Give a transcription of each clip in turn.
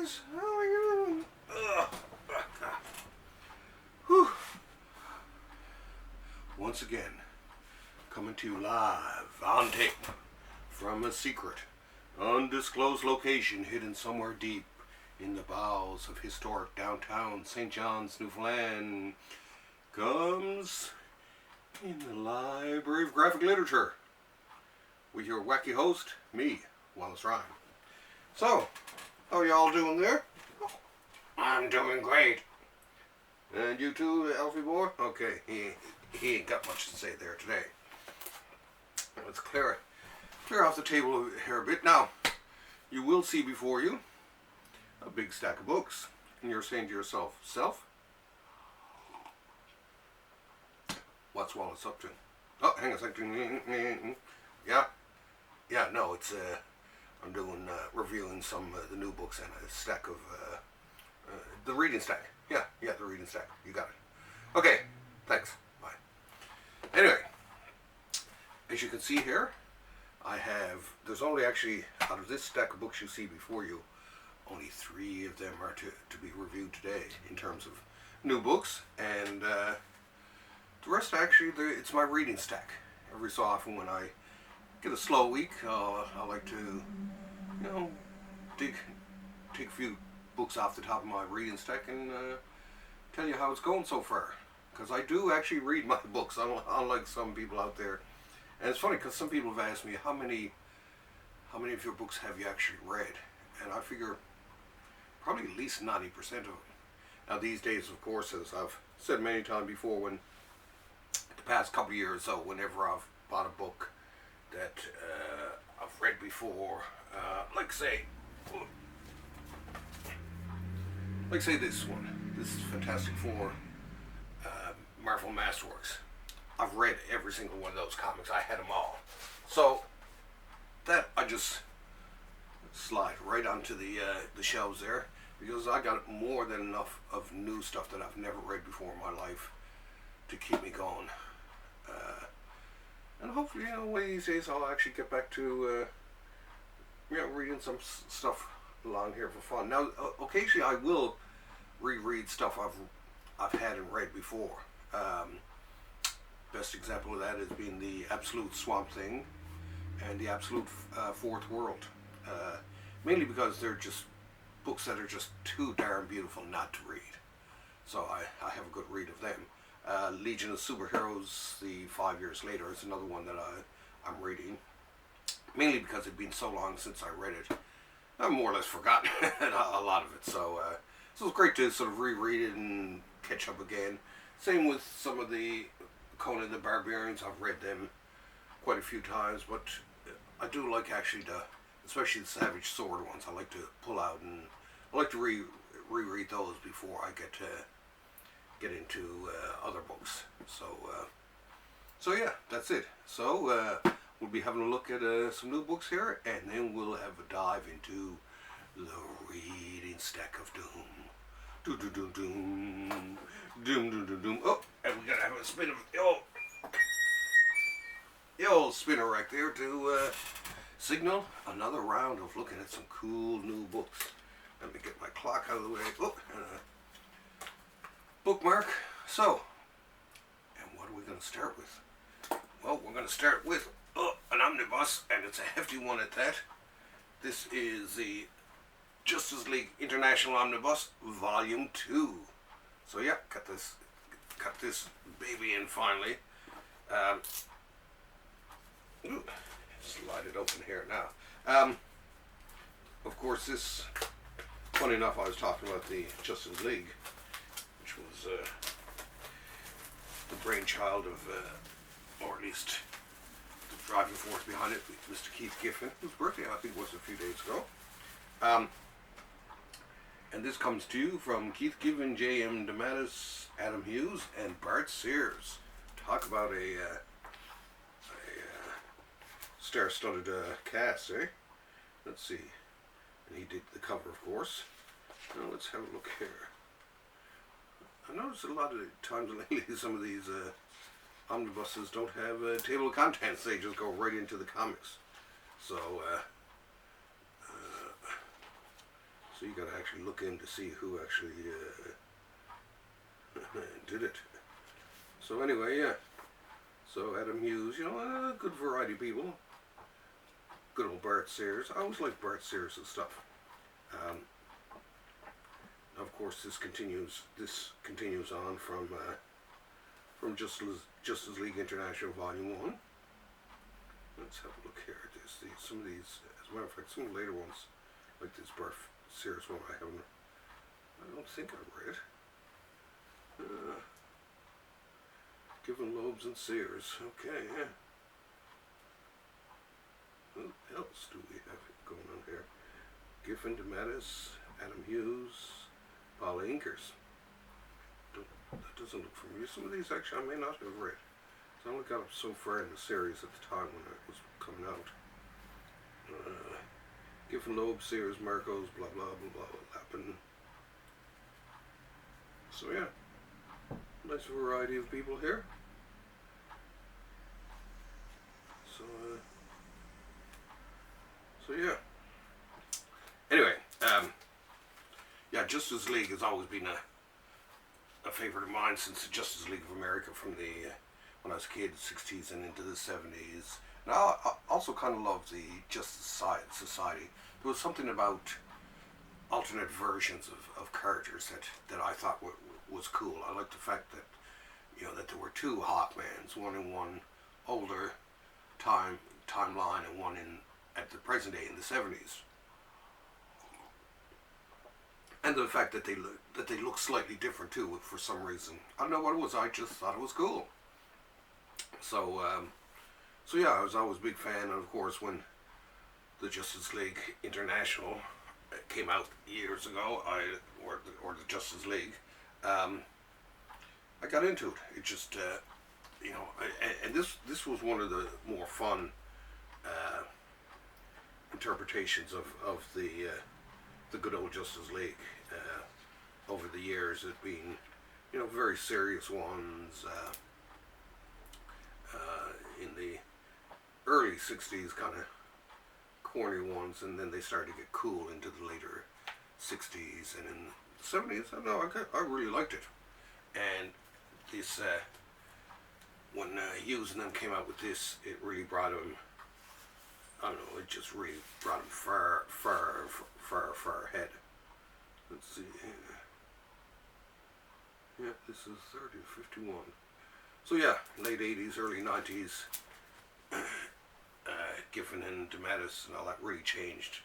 guys. How are you? Whew. Once again, coming to you live on tape from a secret, undisclosed location hidden somewhere deep in the bowels of historic downtown St. John's, Newfoundland, comes in the Library of Graphic Literature with your wacky host, me, Wallace Ryan. So, how are y'all doing there? I'm doing great. And you too, Alfie boy? Okay, he ain't got much to say there today. Let's clear off the table here a bit. Now, you will see before you a big stack of books, and you're saying to yourself, what's Wallace up to? Oh, hang on a second. Yeah, no, it's, I'm doing, reviewing some of the new books and a stack of, the reading stack. Yeah, the reading stack. You got it. Okay, thanks. Bye. Anyway, as you can see here, there's only actually, out of this stack of books you see before you, only 3 of them are to be reviewed today in terms of new books, and the rest actually, it's my reading stack. Every so often when I get a slow week, I like to, take a few books off the top of my reading stack and tell you how it's going so far. Because I do actually read my books, unlike some people out there. And it's funny because some people have asked me, how many of your books have you actually read? And I figure probably at least 90% of them. Now these days, of course, as I've said many times before, when the past couple of years, so whenever I've bought a book that I've read before, like say this one, this is Fantastic Four, Marvel Masterworks. I've read every single one of those comics. I had them all. So that I just slide right onto the shelves there, because I got more than enough of new stuff that I've never read before in my life to keep me going. And hopefully, one of these days I'll actually get back to reading some stuff along here for fun. Now, occasionally I will reread stuff I've had and read before. Best example of that has been the Absolute Swamp Thing and the Absolute Fourth World. Mainly because they're just books that are just too darn beautiful not to read. So I have a good read of them. Legion of Superheroes, the 5 years later, is another one that I'm reading. Mainly because it'd been so long since I read it. I've more or less forgotten a lot of it. So it's great to sort of reread it and catch up again. Same with some of the Conan the Barbarians. I've read them quite a few times, but I do like actually especially the Savage Sword ones. I like to pull out and I like to reread those before I get into other books. So yeah, that's it. So we'll be having a look at some new books here, and then we'll have a dive into the reading stack of doom. Doom. Oh, and we gotta have a spin of the old spinner right there to signal another round of looking at some cool new books. Let me get my clock out of the way. Oh, and a bookmark. So, and what are we going to start with? Well, we're going to start with an omnibus, and it's a hefty one at that. This is the Justice League International Omnibus, Volume 2. So yeah, cut this baby in finally. Slide it open here now. Of course, this, funny enough, I was talking about the Justice League, which was the brainchild of, or at least the driving force behind it, Mr. Keith Giffen, whose birthday I think was a few days ago. And this comes to you from Keith Giffen, J.M. Dematteis, Adam Hughes, and Bart Sears. Talk about a star-studded cast, eh? Let's see. And he did the cover, of course. Now let's have a look here. I noticed a lot of times lately some of these omnibuses don't have a table of contents. They just go right into the comics. So, so you got to actually look in to see who actually did it. So anyway, yeah. So Adam Hughes, you know, a good variety of people. Good old Bart Sears. I always liked Bart Sears and stuff. Of course, this continues on from Justice League International Volume 1. Let's have a look here. Some of these, as a matter of fact, some of the later ones, like this Bart Sears one, I don't think I've read. Giffen, Lobes, and Sears. Okay, yeah. Who else do we have going on here? Giffen, Dematteis, Adam Hughes, Paul Inkers. That doesn't look familiar. Some of these actually I may not have read. I only got up so far in the series at the time when it was coming out. Giffen, Loeb, Sears, Marcos, blah blah blah blah, Lappin. So yeah, nice variety of people here. So yeah. Anyway, yeah, Justice League has always been a favorite of mine since the Justice League of America from the when I was a kid, the 60s and into the 70s. And I also kind of loved the Justice Society. There was something about alternate versions of characters that I thought was cool. I liked the fact that, you know, that there were two Hawkmans, one in one older timeline and one at the present day in the 70s. And the fact that they look slightly different too for some reason. I don't know what it was. I just thought it was cool. So yeah, I was always a big fan. And of course, when the Justice League International came out years ago, or the Justice League, I got into it. It just you know, and this was one of the more fun interpretations of the good old Justice League over the years. It being, you know, very serious ones in the early 60s, kind of corny ones, and then they started to get cool into the later 60s, and in the 70s, I don't know, I really liked it. And this, when Hughes and them came out with this, it really brought him, I don't know, it just really brought him far ahead. Let's see. Yeah, this is 51. So yeah, late 80s, early 90s, Giffen and Dematteis and all that really changed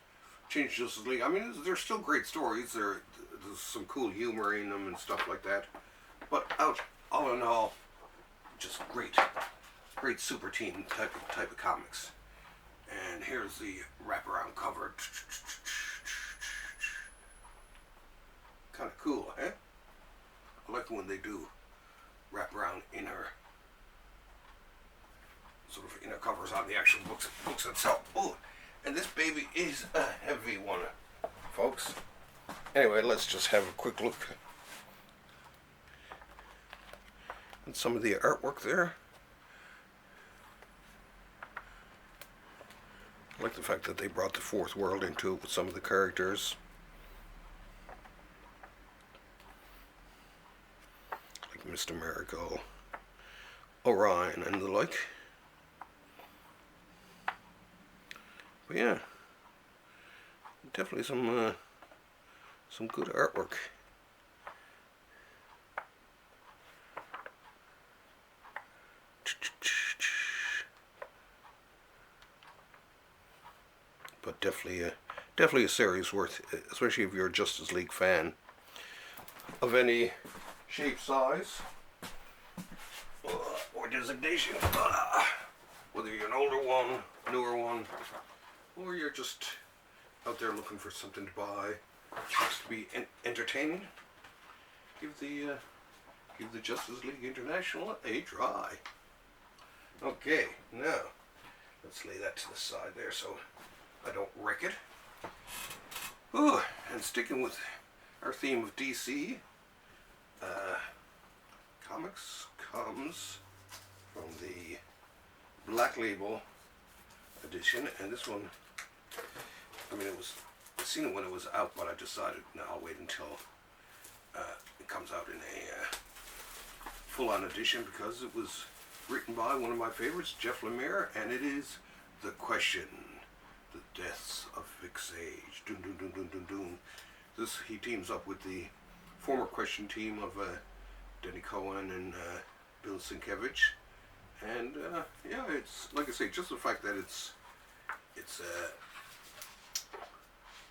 Justice League. I mean, they're still great stories. There's some cool humor in them and stuff like that. But all in all, just great super team type of comics. And here's the wraparound cover. Kind of cool, eh? I like when they do wraparound inner covers on the actual books itself. Oh, and this baby is a heavy one, folks. Anyway, let's just have a quick look at some of the artwork there. I like the fact that they brought the fourth world into it with some of the characters. Like Mr. Miracle, Orion, and the like. But yeah, definitely some good artwork. But definitely a series worth, especially if you're a Justice League fan of any shape, size, or designation. Whether you're an older one, newer one, or you're just out there looking for something to buy, just to be entertaining, give the Justice League International a try. Okay, now let's lay that to the side there so I don't wreck it. Ooh, and sticking with our theme of DC, comics comes from the Black Label edition, and this one, I mean, it was seen it when it was out, but I decided, no, I'll wait until it comes out in a full-on edition, because it was written by one of my favorites, Jeff Lemire, and it is The Question, The Deaths of Vic Sage. Dun, dun, dun, dun, dun, dun. This, he teams up with the former Question team of Denny Cowan and Bill Sienkiewicz, and yeah, it's, like I say, just the fact that it's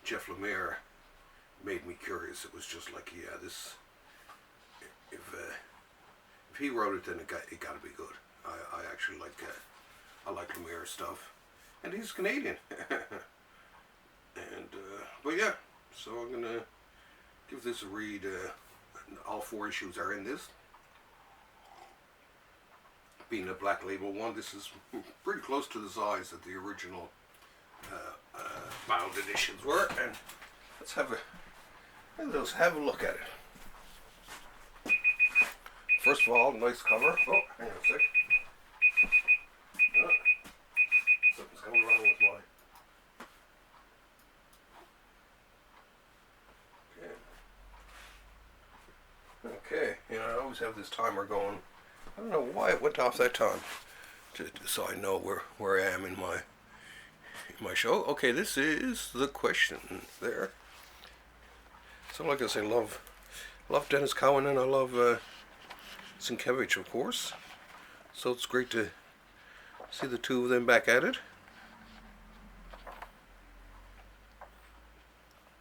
Jeff Lemire made me curious. It was just like, yeah, this, if he wrote it, then it got to be good. I actually like I like Lemire stuff, and he's Canadian. And but yeah, so I'm gonna give this a read. All 4 issues are in this. Being a black label one, this is pretty close to the size that the original bound editions were, and let's have a look at it. First of all, nice cover. Oh, hang on a sec. Oh, something's going wrong with my... Okay, you know, I always have this timer going. I don't know why it went off that time, so I know where I am in my show. Okay, this is The Question there. So like I say, love Dennis Cowan, and I love Sienkiewicz, of course. So it's great to see the two of them back at it.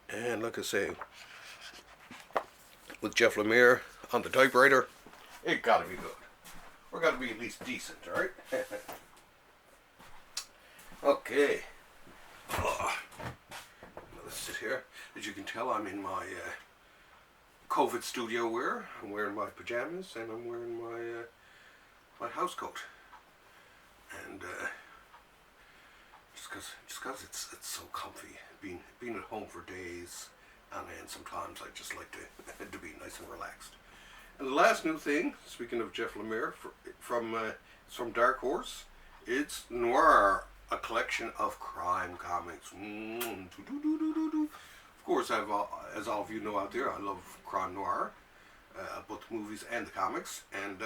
And like I say, with Jeff Lemire on the typewriter, it gotta be good. Or gotta be at least decent, alright? Okay. Let's sit here. As you can tell, I'm in my COVID studio wear. I'm wearing my pajamas, and I'm wearing my house coat. And just cause it's so comfy, being at home for days on end. Sometimes I just like to be nice and relaxed. And the last new thing, speaking of Jeff Lemire, from Dark Horse, it's Noir, a collection of crime comics. Of course, as all of you know out there, I love crime noir, both the movies and the comics. And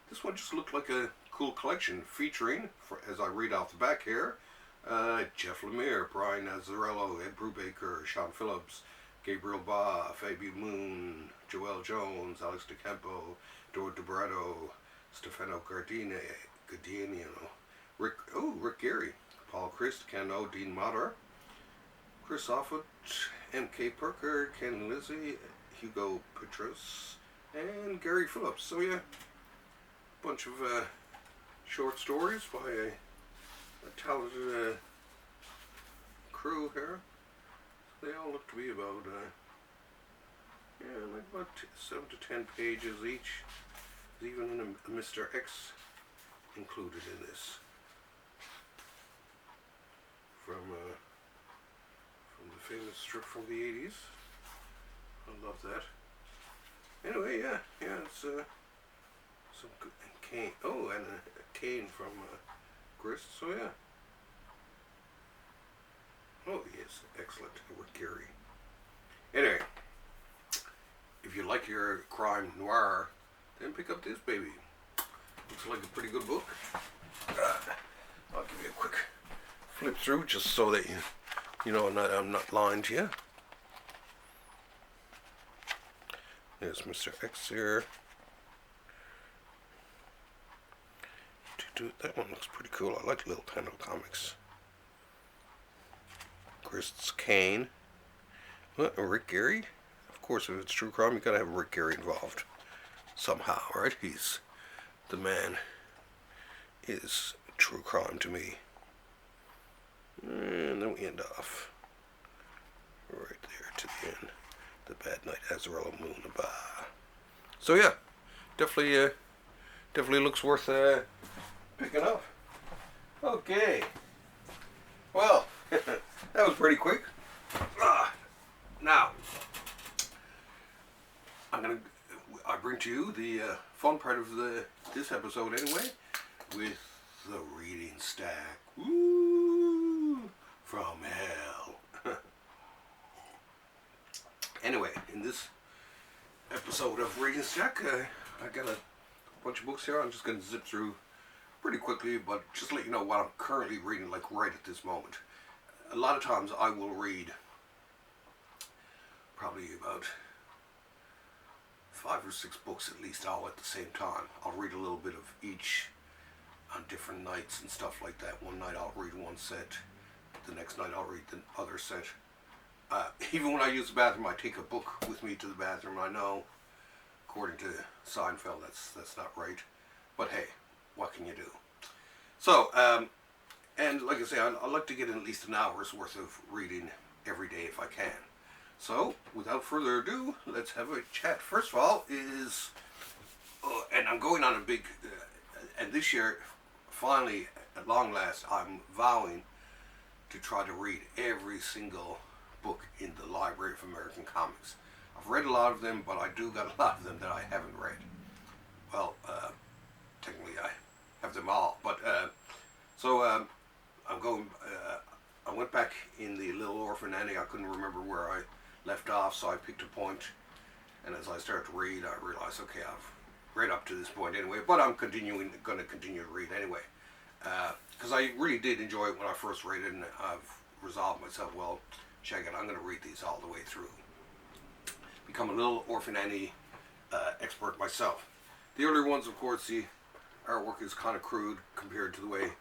this one just looked like a cool collection featuring, as I read off the back here, Jeff Lemire, Brian Azzarello, Ed Brubaker, Sean Phillips, Gabriel Ba, Fabian Moon, Joel Jones, Alex DeCampo, Dor Debrato, Stefano Gardino, Rick Geary, Paul Christ, Ken O, Dean Motter, Chris Offutt, M.K. Perker, Ken Lizzie, Hugo Petros, and Gary Phillips. So yeah, bunch of short stories by a talented crew here. They all look to be about, like about 7 to 10 pages each. There's even a Mr. X included in this. From the famous strip from the 80s. I love that. Anyway, yeah, it's some good cane. Oh, and a cane from Grist. So yeah. Oh yes, excellent. Rick Geary. Anyway, if you like your crime noir, then pick up this baby. Looks like a pretty good book. I'll give you a quick flip through just so that you know I'm not lying to you. There's Mr. X here. That one looks pretty cool. I like little panel comics. Grist's Cane. What, Rick Geary? Of course, if it's true crime, you gotta have Rick Geary involved somehow, right? He's the man. Is true crime to me. And then we end off right there to the end. The Bad Night Azzarello Moon. So yeah, definitely looks worth picking up. Okay. Well, that was pretty quick. Now, I bring to you the fun part of this episode anyway, with the reading stack. Woo! From hell. in this episode of Reading Stack. I got a bunch of books here. I'm just going to zip through pretty quickly, but just to let you know what I'm currently reading, like right at this moment. A lot of times I will read probably about 5 or 6 books at least all at the same time. I'll read a little bit of each on different nights and stuff like that. One night I'll read one set, the next night I'll read the other set. Even when I use the bathroom, I take a book with me to the bathroom. I know, according to Seinfeld, that's not right, but hey, what can you do? So, and like I say, I like to get in at least an hour's worth of reading every day if I can. So, without further ado, let's have a chat. First of all is, and I'm going on a big, and this year, finally, at long last, I'm vowing to try to read every single book in the Library of American Comics. I've read a lot of them, but I do got a lot of them that I haven't read. Well, technically I have them all, but, I'm going, I went back in the Little Orphan Annie. I couldn't remember where I left off, so I picked a point, and as I started to read, I realized, okay, I've read up to this point anyway, but I'm going to continue to read anyway, because I really did enjoy it when I first read it, and I've resolved myself, well, check it, I'm going to read these all the way through. Become a Little Orphan Annie expert myself. The earlier ones, of course, the artwork is kind of crude compared to the way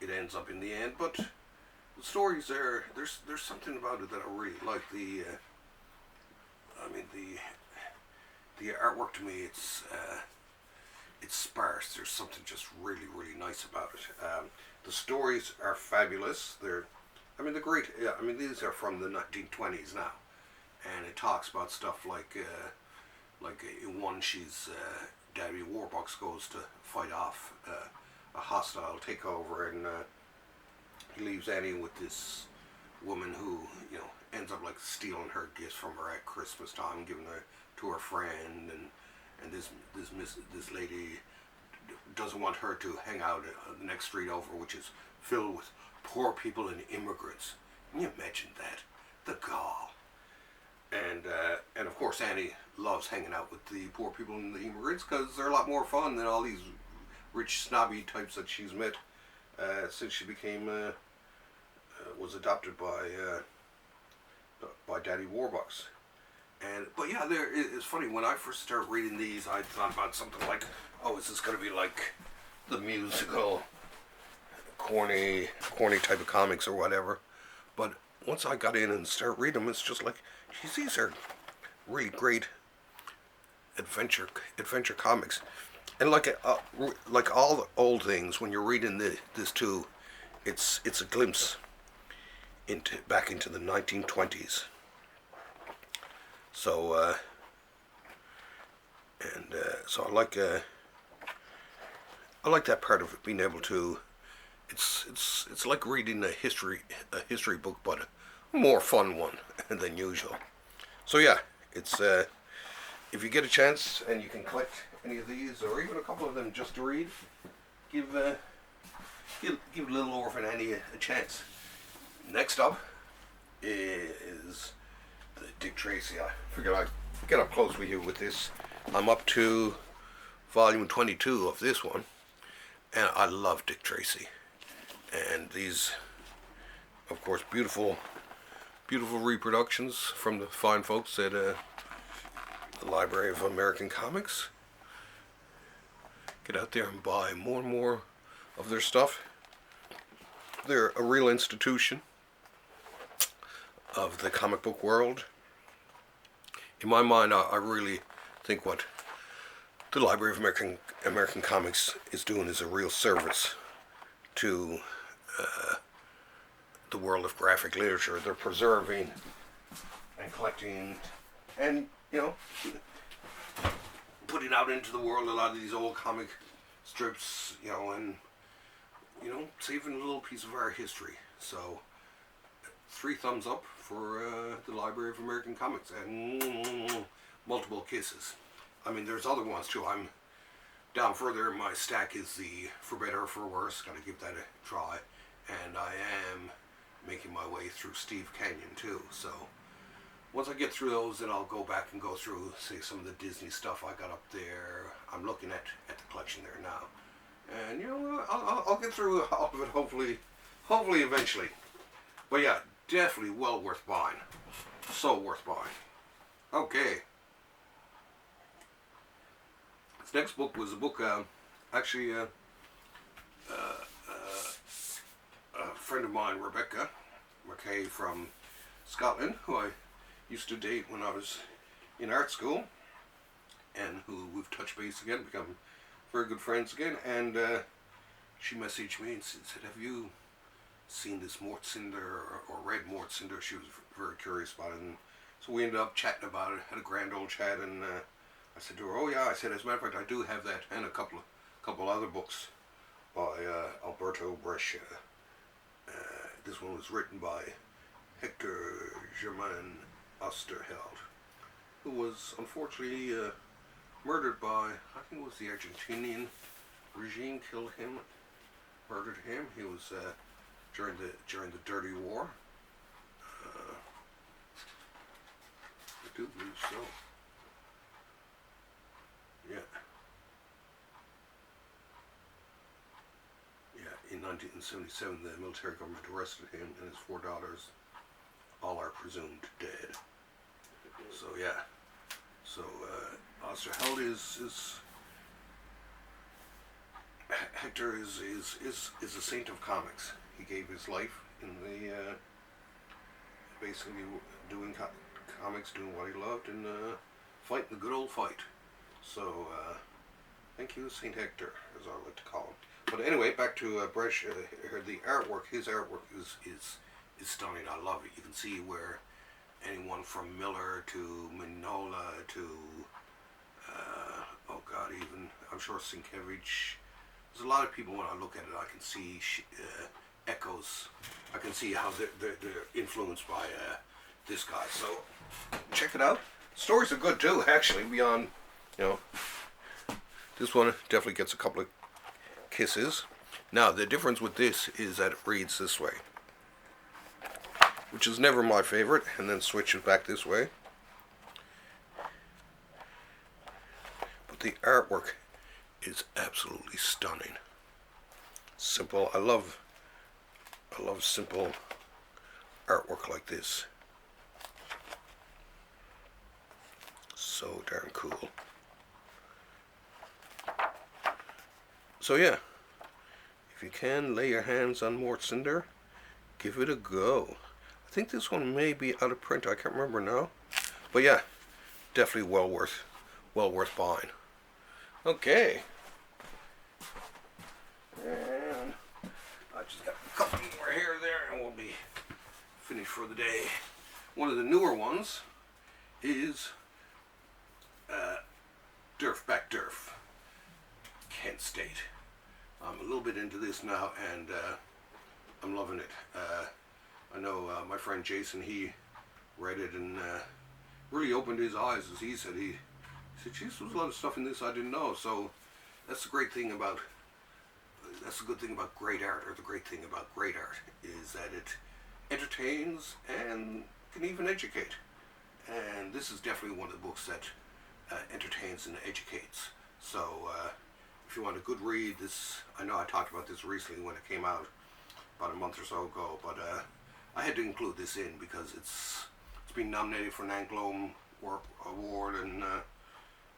it ends up in the end, but the stories there's something about it that I really like. The artwork to me, it's sparse. There's something just really, really nice about it. The stories are fabulous. They're great. Yeah, these are from the 1920s now, and it talks about stuff like in one, Daddy Warbucks goes to fight off a hostile takeover, and he leaves Annie with this woman who, ends up like stealing her gifts from her at Christmas time, giving her to her friend, and this lady doesn't want her to hang out the next street over, which is filled with poor people and immigrants. Can you imagine that? The gall. And of course Annie loves hanging out with the poor people and the immigrants because they're a lot more fun than all these rich snobby types that she's met since she became was adopted by Daddy Warbucks. But yeah, it's funny, when I first started reading these, I thought about something like, oh, is this going to be like the musical corny type of comics or whatever? But once I got in and started reading them, it's just like, geez, these are really great adventure comics. And like all the old things, when you're reading this too, it's a glimpse back into the 1920s. So so I like that part of it, being able to. It's like reading a history book, but a more fun one than usual. So yeah, it's if you get a chance and you can collect any of these, or even a couple of them just to read, give Little Orphan Annie a chance. Next up is the Dick Tracy. I figured I'd get up close with you with this. I'm up to volume 22 of this one, and I love Dick Tracy. And these, of course, beautiful reproductions from the fine folks at the Library of American Comics. Get out there and buy more and more of their stuff. They're a real institution of the comic book world. In my mind, I really think what the Library of American Comics is doing is a real service to the world of graphic literature. They're preserving and collecting and, putting out into the world a lot of these old comic strips, and, saving a little piece of our history. So, 3 thumbs up for the Library of American Comics, and multiple kisses. There's other ones too. I'm down further in my stack is the For Better or For Worse. Gotta give that a try. And I am making my way through Steve Canyon too. So once I get through those, then I'll go back and go through, say, some of the Disney stuff I got up there. I'm looking at the collection there now. And, you know, I'll get through all of it, hopefully eventually. But yeah, definitely well worth buying. So worth buying. Okay. This next book was a book, actually, a friend of mine, Rebecca McKay from Scotland, who I used to date when I was in art school, and who we've touched base again, become very good friends again, and she messaged me and said, have you seen this Mort Cinder or read Mort Cinder? She was very curious about it, and so we ended up chatting about it, had a grand old chat, and I said to her, oh yeah, I said, as a matter of fact, I do have that and a couple other books by Alberto Brescia. This one was written by Hector Germain Osterheld, who was unfortunately murdered by, I think it was the Argentinian regime, killed him, murdered him. He was during the Dirty War. I do believe so. Yeah. In 1977, the military government arrested him and his 4 daughters. All are presumed dead. So yeah. So Osterheld is Hector is a saint of comics. He gave his life in the basically doing comics, doing what he loved, and fighting the good old fight. So thank you, Saint Hector, as I like to call him. But anyway, back to Brescia. The artwork, his artwork is stunning. I love it. You can see where anyone from Miller to Mignola to oh God, even I'm sure Sienkiewicz. There's a lot of people. When I look at it, I can see echoes. I can see how they're influenced by this guy. So check it out. Stories are good too, actually. Beyond, you know, this one definitely gets a couple of kisses. Now the difference with this is that it reads this way, which is never my favorite, and then switches back this way. But the artwork is absolutely stunning. Simple. I love simple artwork like this. So darn cool. So yeah, if you can lay your hands on Mort Cinder, give it a go. I think this one may be out of print. I can't remember now, but yeah, definitely well worth buying. Okay, and I just got a couple more here there, and we'll be finished for the day. One of the newer ones is Durf, Kent State. I'm a little bit into this now, and I'm loving it. I know my friend Jason, he read it and really opened his eyes, as he said. He said, geez, there's a lot of stuff in this I didn't know. So that's the good thing about great art, or the great thing about great art, is that it entertains and can even educate. And this is definitely one of the books that entertains and educates. So if you want a good read, this, I know I talked about this recently when it came out about a month or so ago, but I had to include this in because it's been nominated for an Anglo Award, and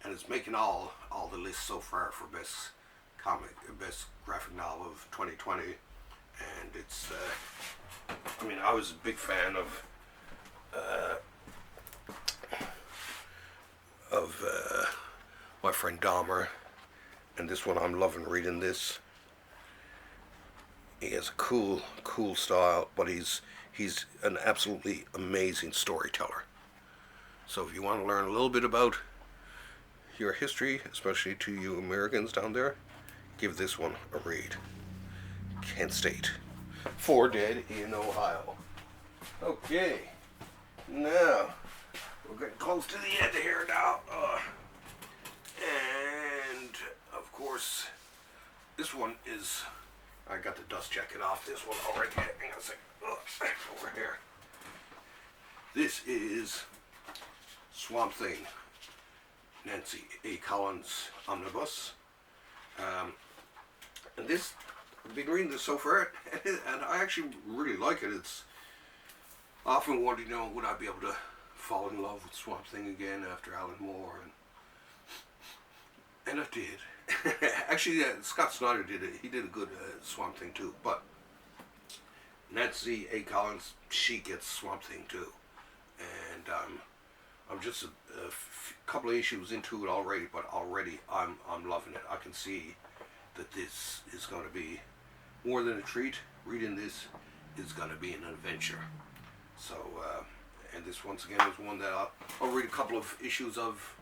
it's making all the lists so far for best graphic novel of 2020. And it's I mean, I was a big fan of my friend Dahmer, and this one I'm loving reading this. He has a cool style, but he's an absolutely amazing storyteller. So if you want to learn a little bit about your history, especially to you Americans down there, give this one a read. Kent State. 4 Dead in Ohio. Okay, now we're getting close to the end here now. And of course, this one is, I got the dust jacket off this one already. Hang on a second. Over here. This is Swamp Thing, Nancy A. Collins Omnibus. And this, I've been reading this so far, and I actually really like it. It's often wondered, would I be able to fall in love with Swamp Thing again after Alan Moore? And I did. Actually, Scott Snyder did it. He did a good Swamp Thing too. But Nancy A. Collins, she gets Swamp Thing too. And I'm just a couple of issues into it already, but already I'm loving it. I can see that this is going to be more than a treat. Reading this is going to be an adventure. So, and this once again is one that I'll read a couple of issues of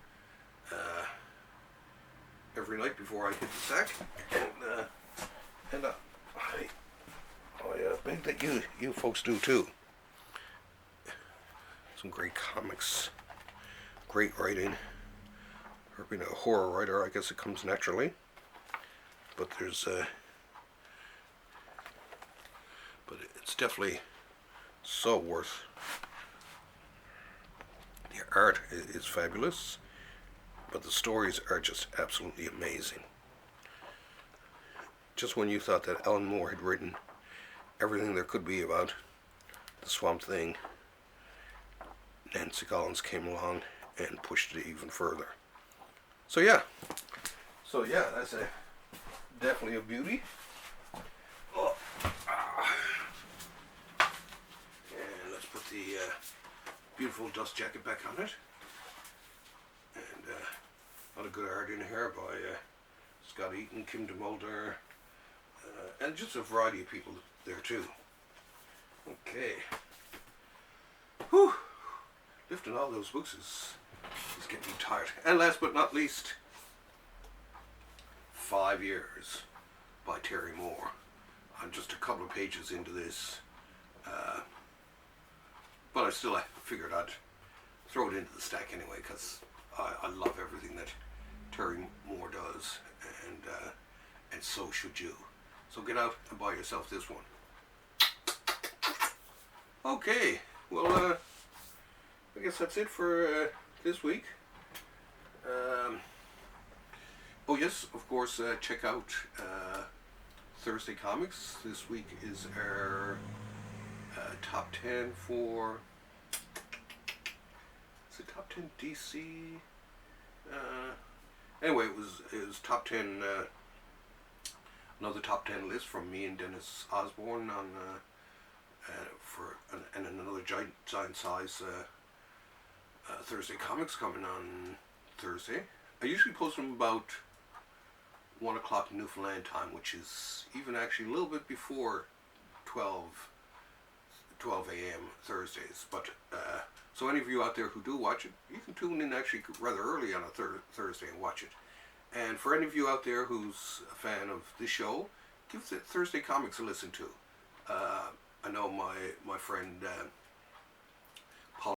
every night before I hit the sack. And I beg that you folks do too. Some great comics, great writing. For being a horror writer, I guess it comes naturally. But but it's definitely so worth. The art is fabulous, but the stories are just absolutely amazing. Just when you thought that Alan Moore had written everything there could be about the Swamp Thing, Nancy Collins came along and pushed it even further. So yeah, that's definitely a beauty. And let's put the beautiful dust jacket back on it. And a lot of good art in here by Scott Eaton, Kim DeMulder, and just a variety of people there too. Okay. Whew. Lifting all those books is getting tired. And last but not least, 5 Years by Terry Moore. I'm just a couple of pages into this, but I still figured I'd throw it into the stack anyway, because I love everything that Terry Moore does, and so should you. So get out and buy yourself this one. Okay, well, I guess that's it for this week. Oh yes, of course, check out Thursday Comics. This week is our top 10 for... Is it top 10 DC? Anyway, it was top 10, another top 10 list from me and Dennis Osborne on and another giant size Thursday Comics coming on Thursday. I usually post them about 1 o'clock Newfoundland time, which is even actually a little bit before 12 a.m. Thursdays. But so any of you out there who do watch it, you can tune in actually rather early on a Thursday and watch it. And for any of you out there who's a fan of this show, give the Thursday Comics a listen to. I know my friend